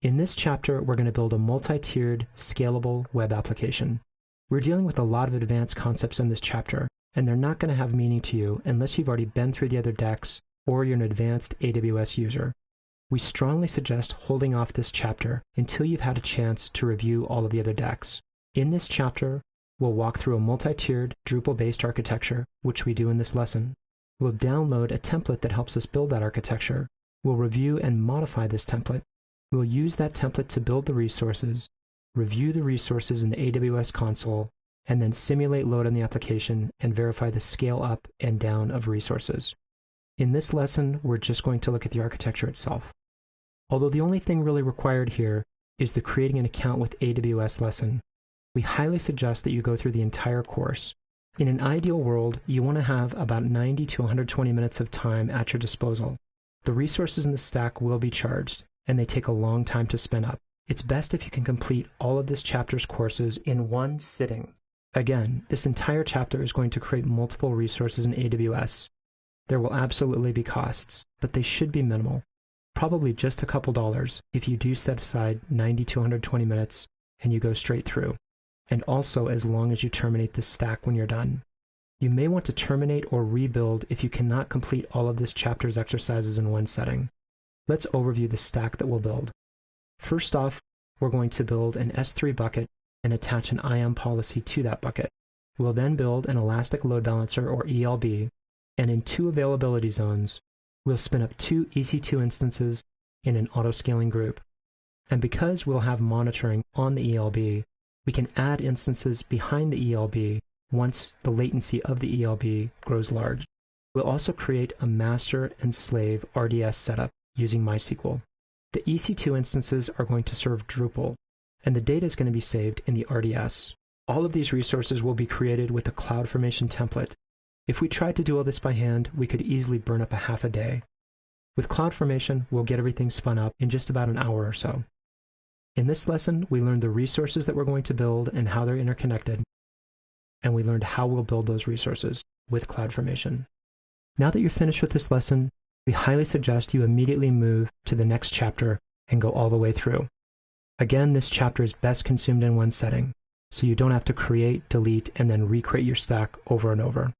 In this chapter, we're going to build a multi-tiered, scalable web application. We're dealing with a lot of advanced concepts in this chapter, and they're not going to have meaning to you unless you've already been through the other decks or you're an advanced AWS user. We strongly suggest holding off this chapter until you've had a chance to review all of the other decks. In this chapter, we'll walk through a multi-tiered Drupal-based architecture, which we do in this lesson. We'll download a template that helps us build that architecture. We'll review and modify this template. We'll use that template to build the resources, review the resources in the AWS console, and then simulate load on the application and verify the scale up and down of resources. In this lesson, we're just going to look at the architecture itself. Although the only thing really required here is the creating an account with AWS lesson, we highly suggest that you go through the entire course. In an ideal world, you want to have about 90 to 120 minutes of time at your disposal. The resources in the stack will be charged, and they take a long time to spin up. It's best if you can complete all of this chapter's courses in one sitting. Again, this entire chapter is going to create multiple resources in AWS. There will absolutely be costs, but they should be minimal. Probably just a couple dollars if you do set aside 90 to 120 minutes and you go straight through. And also as long as you terminate this stack when you're done. You may want to terminate or rebuild if you cannot complete all of this chapter's exercises in one setting. Let's overview the stack that we'll build. First off, we're going to build an S3 bucket and attach an IAM policy to that bucket. We'll then build an Elastic Load Balancer, or ELB, and in 2 availability zones, we'll spin up 2 EC2 instances in an auto-scaling group. And because we'll have monitoring on the ELB, we can add instances behind the ELB once the latency of the ELB grows large. We'll also create a master and slave RDS setup using MySQL. The EC2 instances are going to serve Drupal, and the data is going to be saved in the RDS. All of these resources will be created with a CloudFormation template. If we tried to do all this by hand, we could easily burn up a half a day. With CloudFormation, we'll get everything spun up in just about an hour or so. In this lesson, we learned the resources that we're going to build and how they're interconnected, and we learned how we'll build those resources with CloudFormation. Now that you're finished with this lesson, we highly suggest you immediately move to the next chapter and go all the way through. Again, this chapter is best consumed in one setting, so you don't have to create, delete, and then recreate your stack over and over.